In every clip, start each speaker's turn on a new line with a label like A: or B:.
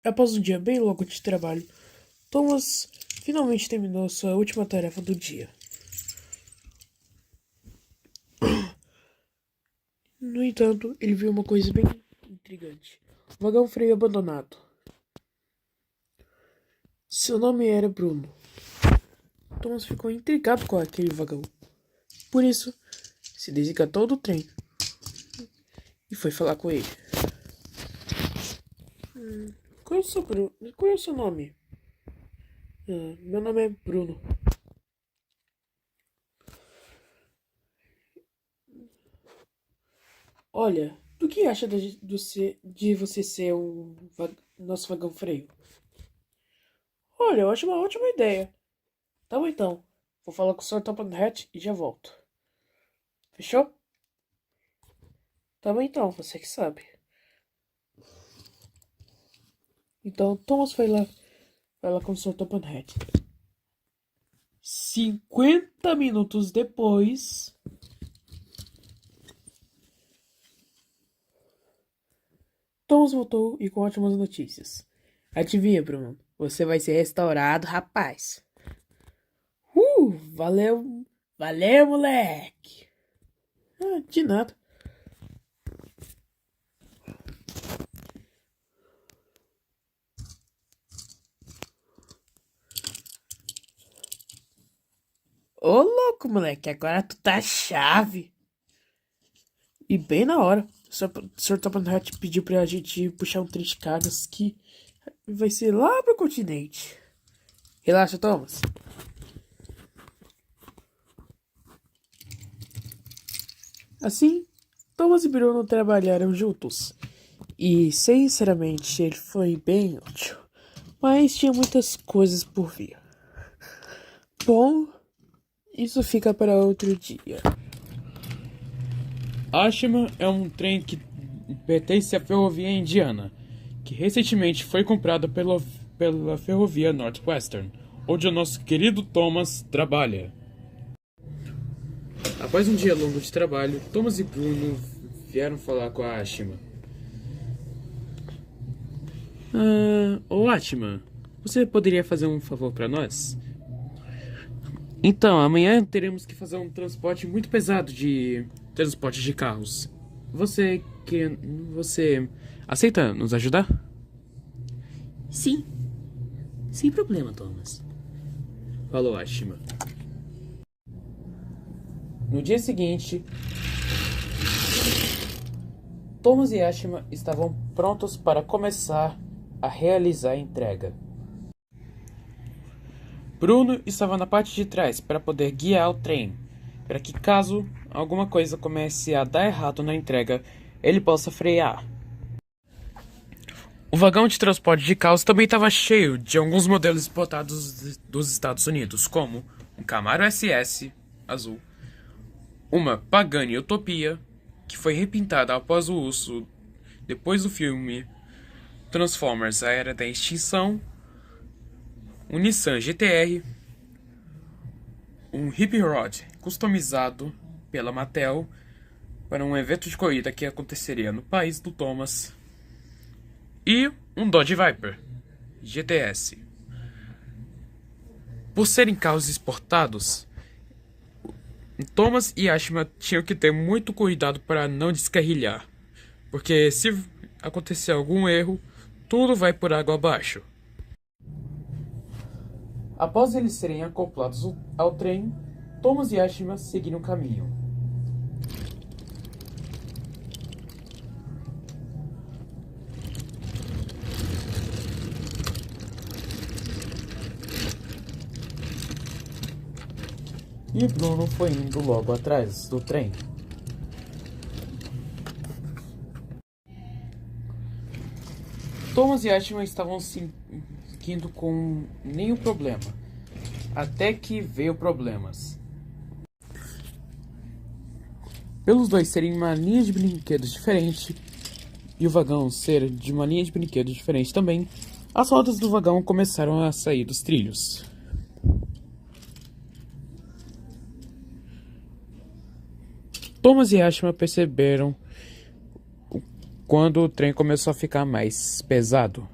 A: Após um dia bem longo de trabalho, Thomas finalmente terminou sua última tarefa do dia. No entanto, ele viu uma coisa bem intrigante: um vagão freio abandonado. Seu nome era Bruno. Thomas ficou intrigado com aquele vagão. Por isso, se desengatou do trem e foi falar com ele. Qual é o seu nome? Meu nome é Bruno. Olha, do que acha de você ser nosso vagão freio? Olha, eu acho uma ótima ideia. Tá bom então. Vou falar com o Sr. Top Hat e já volto. Fechou? Tá bom então, você que sabe. Então, Thomas vai lá com o Sr. Top Hat. 50 minutos depois, Thomas voltou e com ótimas notícias. Adivinha, Bruno? Você vai ser restaurado, rapaz. Valeu, valeu, moleque. De nada. Ô, louco, moleque, agora tu tá chave. E bem na hora. O Sr. Top Hat pediu pra gente puxar um trem de cargas que vai ser lá pro continente. Relaxa, Thomas. Assim, Thomas e Bruno trabalharam juntos. E, sinceramente, ele foi bem útil. Mas tinha muitas coisas por vir. Bom, isso fica para outro dia.
B: Ashima é um trem que pertence à Ferrovia Indiana, que recentemente foi comprada pela Ferrovia Northwestern, onde o nosso querido Thomas trabalha. Após um dia longo de trabalho, Thomas e Bruno vieram falar com a Ashima. Ô Ashima, você poderia fazer um favor para nós? Então, amanhã teremos que fazer um transporte muito pesado de transporte de carros. Você aceita nos ajudar?
C: Sim, sem problema, Thomas.
B: Falou Ashima. No dia seguinte, Thomas e Ashima estavam prontos para começar a realizar a entrega. Bruno estava na parte de trás para poder guiar o trem, para que caso alguma coisa comece a dar errado na entrega, ele possa frear. O vagão de transporte de carros também estava cheio de alguns modelos importados dos Estados Unidos, como um Camaro SS azul, uma Pagani Utopia, que foi repintada após o uso depois do filme Transformers: A Era da Extinção, um Nissan GT-R, um Hip Rod customizado pela Mattel para um evento de corrida que aconteceria no país do Thomas, e um Dodge Viper GTS. Por serem carros exportados, Thomas e Ashima tinham que ter muito cuidado para não descarrilhar, porque se acontecer algum erro, tudo vai por água abaixo. Após eles serem acoplados ao trem, Thomas e Ashima seguiram o caminho. E Bruno foi indo logo atrás do trem. Thomas e Ashima estavam seguindo com nenhum problema, até que veio problemas. Pelos dois serem uma linha de brinquedos diferente e o vagão ser de uma linha de brinquedos diferente também, as rodas do vagão começaram a sair dos trilhos. Thomas e Ashima perceberam quando o trem começou a ficar mais pesado.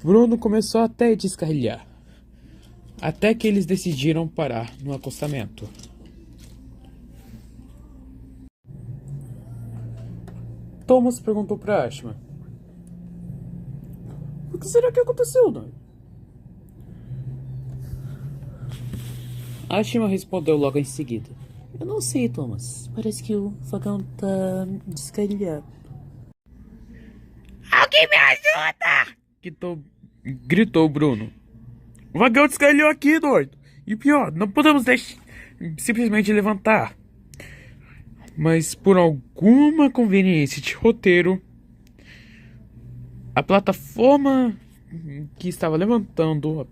B: Bruno começou até a descarrilhar, até que eles decidiram parar no acostamento. Thomas perguntou para Ashma: "O que será que aconteceu, Don?" Ashma respondeu logo em seguida:
C: Eu não sei, Thomas. Parece que o vagão tá descarrilhado.
B: "Alguém me ajuda!" gritou Bruno. "O vagão descarrilhou aqui, doido. E pior, não podemos simplesmente levantar." Mas por alguma conveniência de roteiro, a plataforma que estava levantando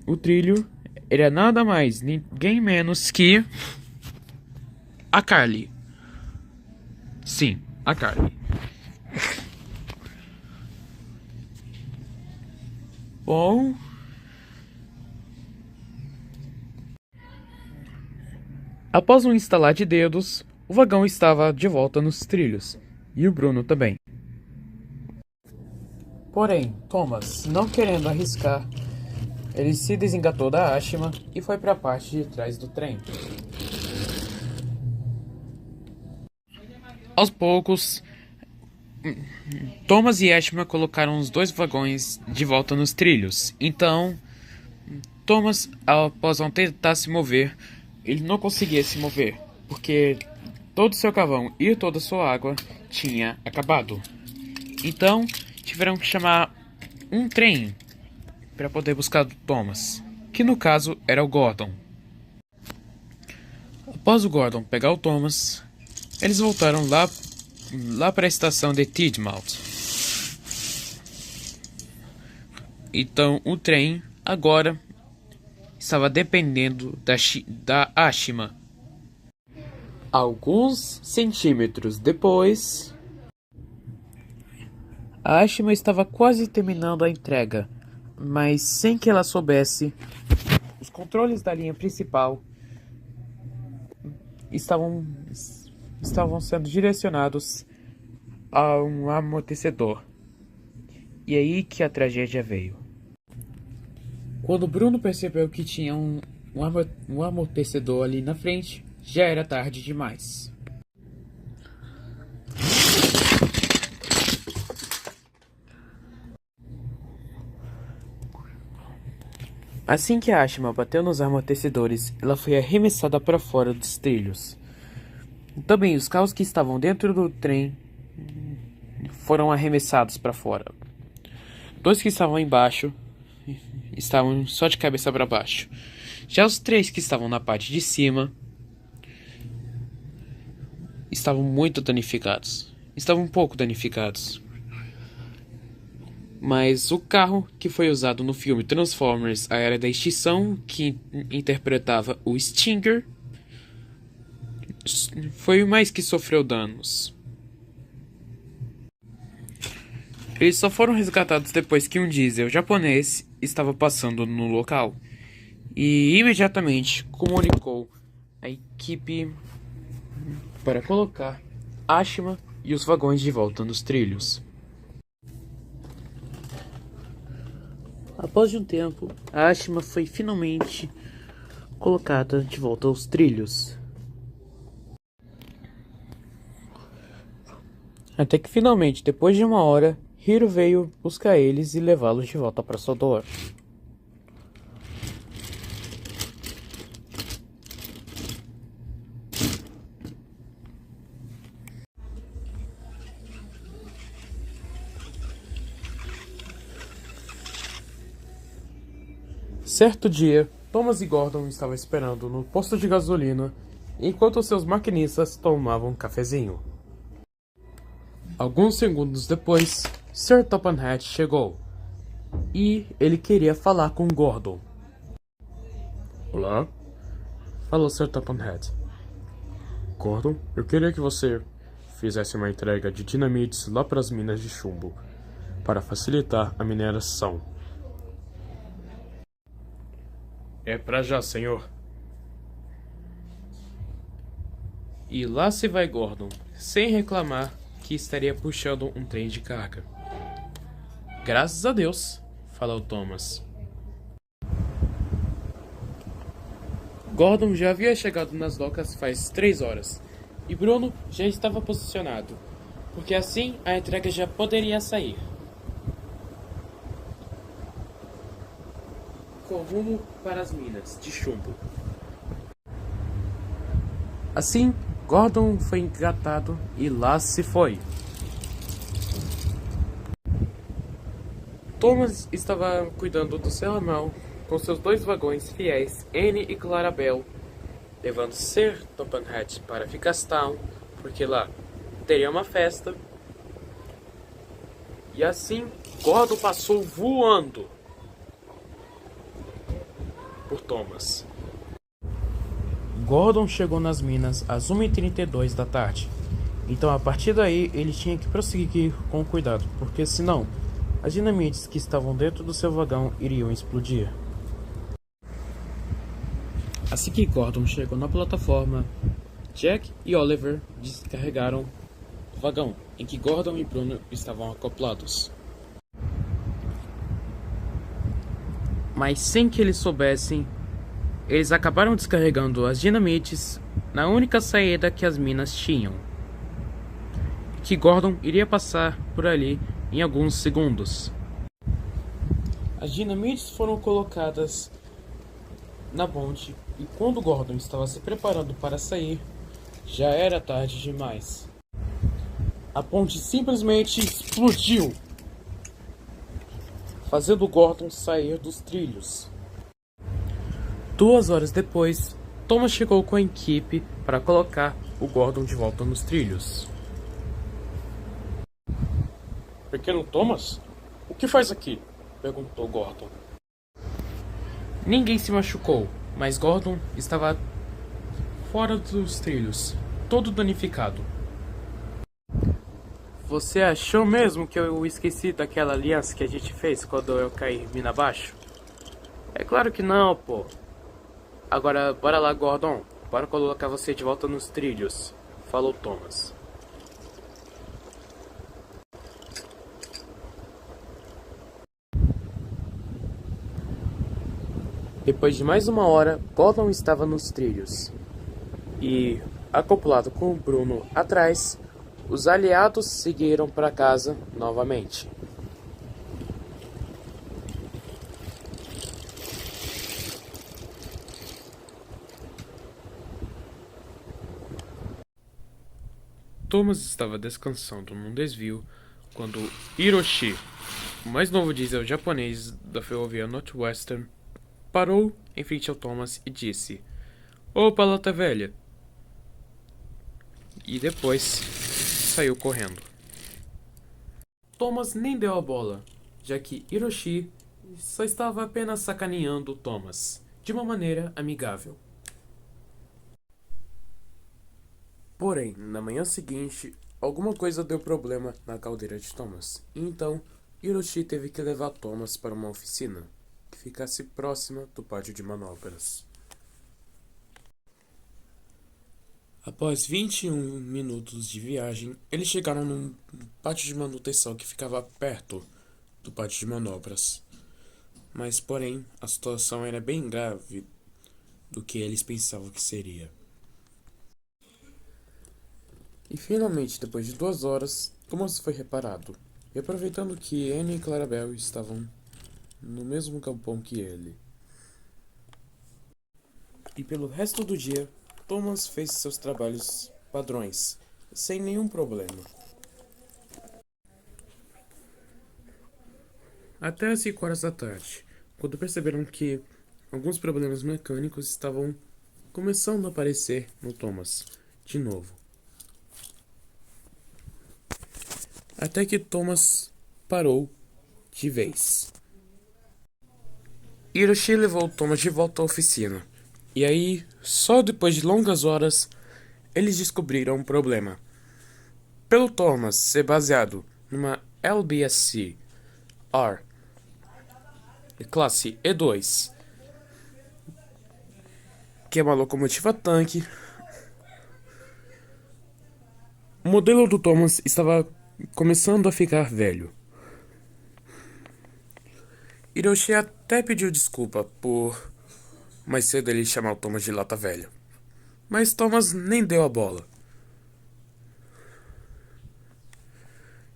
B: o trilho era nada mais, ninguém menos que a Carly. Sim, a Carly. Bom, após um instalar de dedos, o vagão estava de volta nos trilhos, e o Bruno também. Porém, Thomas, não querendo arriscar, ele se desengatou da Ashma e foi para a parte de trás do trem. Aos poucos, Thomas e Ashma colocaram os dois vagões de volta nos trilhos. Então, Thomas, após não tentar se mover, ele não conseguia se mover, porque todo o seu carvão e toda a sua água tinha acabado. Então, tiveram que chamar um trem para poder buscar o Thomas, que no caso era o Gordon. Após o Gordon pegar o Thomas, eles voltaram lá para a estação de Tidmouth. Então o trem agora estava dependendo da Ashma. Alguns centímetros depois, a Ashma estava quase terminando a entrega, mas sem que ela soubesse, os controles da linha principal estavam sendo direcionados a um amortecedor. E aí que a tragédia veio. Quando Bruno percebeu que tinha um amortecedor ali na frente, já era tarde demais. Assim que a Ashma bateu nos amortecedores, ela foi arremessada para fora dos trilhos. Também os carros que estavam dentro do trem foram arremessados para fora. Dois que estavam embaixo estavam só de cabeça para baixo. Já os três que estavam na parte de cima estavam muito danificados. Estavam um pouco danificados. Mas o carro que foi usado no filme Transformers: A Era da Extinção, que interpretava o Stinger, foi o mais que sofreu danos. Eles só foram resgatados depois que um diesel japonês estava passando no local e imediatamente comunicou a equipe para colocar Ashma e os vagões de volta nos trilhos. Após um tempo, a Ashma foi finalmente colocada de volta aos trilhos. Até que finalmente, depois de uma hora, Hiro veio buscar eles e levá-los de volta para Sodor. Certo dia, Thomas e Gordon estavam esperando no posto de gasolina enquanto seus maquinistas tomavam um cafezinho. Alguns segundos depois, Sir Topham Hatt chegou e ele queria falar com Gordon. "Olá?" falou Sir Topham Hatt. "Gordon, eu queria que você fizesse uma entrega de dinamites lá para as minas de chumbo, para facilitar a mineração." "É para já, senhor." E lá se vai Gordon, sem reclamar que estaria puxando um trem de carga. Graças a Deus, falou Thomas. Gordon já havia chegado nas docas faz 3 horas e Bruno já estava posicionado, porque assim a entrega já poderia sair. Com rumo para as minas de chumbo. Assim, Gordon foi engatado e lá se foi. Thomas estava cuidando do seu ramal com seus 2 vagões fiéis, Annie e Clarabelle, levando Sir Topanhat para Ficastown, porque lá teria uma festa. E assim, Gordon passou voando por Thomas. Gordon chegou nas minas às 1h32 da tarde. Então, a partir daí, ele tinha que prosseguir com cuidado, porque senão, as dinamites que estavam dentro do seu vagão iriam explodir. Assim que Gordon chegou na plataforma, Jack e Oliver descarregaram o vagão em que Gordon e Bruno estavam acoplados. Mas sem que eles soubessem, eles acabaram descarregando as dinamites na única saída que as minas tinham, que Gordon iria passar por ali em alguns segundos. As dinamites foram colocadas na ponte e quando Gordon estava se preparando para sair, já era tarde demais. A ponte simplesmente explodiu, fazendo Gordon sair dos trilhos. 2 horas depois, Thomas chegou com a equipe para colocar o Gordon de volta nos trilhos. Pequeno Thomas? O que faz aqui? Perguntou Gordon. Ninguém se machucou, mas Gordon estava fora dos trilhos, todo danificado. Você achou mesmo que eu esqueci daquela aliança que a gente fez quando eu caí mina abaixo? É claro que não, pô. Agora, bora lá, Gordon. Bora colocar você de volta nos trilhos, falou Thomas. Depois de mais 1 hora, Gordon estava nos trilhos. E, acoplado com o Bruno atrás, os aliados seguiram para casa novamente. Thomas estava descansando num desvio quando Hiroshi, o mais novo diesel japonês da ferrovia Northwestern, parou em frente ao Thomas e disse: "Opa, lata velha!" E depois saiu correndo. Thomas nem deu a bola, já que Hiroshi só estava apenas sacaneando Thomas, de uma maneira amigável. Porém, na manhã seguinte, alguma coisa deu problema na caldeira de Thomas, e então Hiroshi teve que levar Thomas para uma oficina que ficasse próxima do pátio de manobras. Após 21 minutos de viagem, eles chegaram num pátio de manutenção que ficava perto do pátio de manobras. Mas, porém, a situação era bem grave do que eles pensavam que seria. E finalmente, depois de 2 horas, Thomas foi reparado. E aproveitando que Annie e Clarabelle estavam no mesmo galpão que ele. E pelo resto do dia, Thomas fez seus trabalhos padrões, sem nenhum problema. Até às 5 horas da tarde, quando perceberam que alguns problemas mecânicos estavam começando a aparecer no Thomas, de novo. Até que Thomas parou de vez. Hiroshi levou Thomas de volta à oficina. E aí, só depois de longas horas, eles descobriram um problema. Pelo Thomas ser baseado numa LBSC R, classe E2, que é uma locomotiva tanque, o modelo do Thomas estava começando a ficar velho. Hiroshi até pediu desculpa por mais cedo ele chamar o Thomas de lata velha. Mas Thomas nem deu a bola.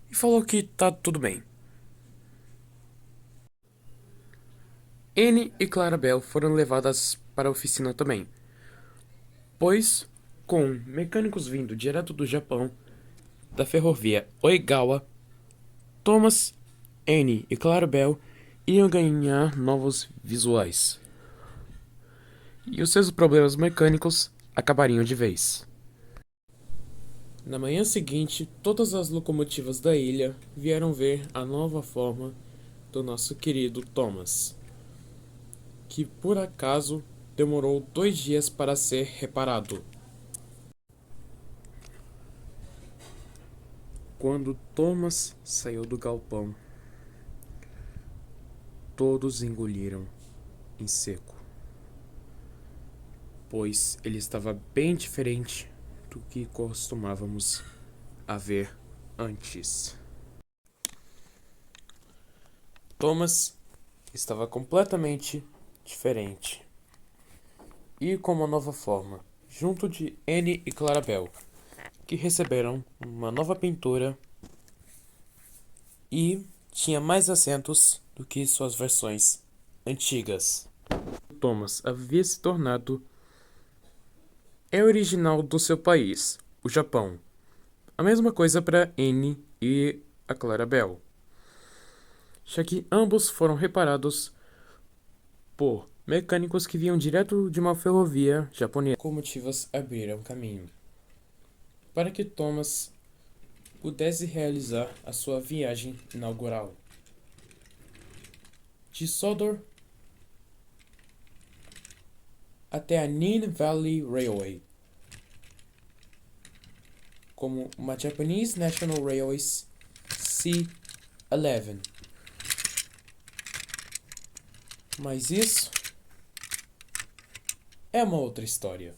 B: E falou que tá tudo bem. Anne e Clarabel foram levadas para a oficina também, pois, com mecânicos vindo direto do Japão, da ferrovia Oigawa, Thomas, Anne e Clarabel iriam ganhar novos visuais. E os seus problemas mecânicos acabariam de vez. Na manhã seguinte, todas as locomotivas da ilha vieram ver a nova forma do nosso querido Thomas, que por acaso demorou 2 dias para ser reparado. Quando Thomas saiu do galpão, todos engoliram em seco, pois ele estava bem diferente do que costumávamos a ver antes. Thomas estava completamente diferente e com uma nova forma, junto de Anne e Clarabel, que receberam uma nova pintura e tinha mais assentos do que suas versões antigas. Thomas havia se tornado original do seu país, o Japão. A mesma coisa para Anne e a Clarabel, já que ambos foram reparados por mecânicos que vinham direto de uma ferrovia japonesa. Locomotivas abriram caminho para que Thomas pudesse realizar a sua viagem inaugural de Sodor até a Nin Valley Railway, como uma Japanese National Railways C11. Mas isso é uma outra história.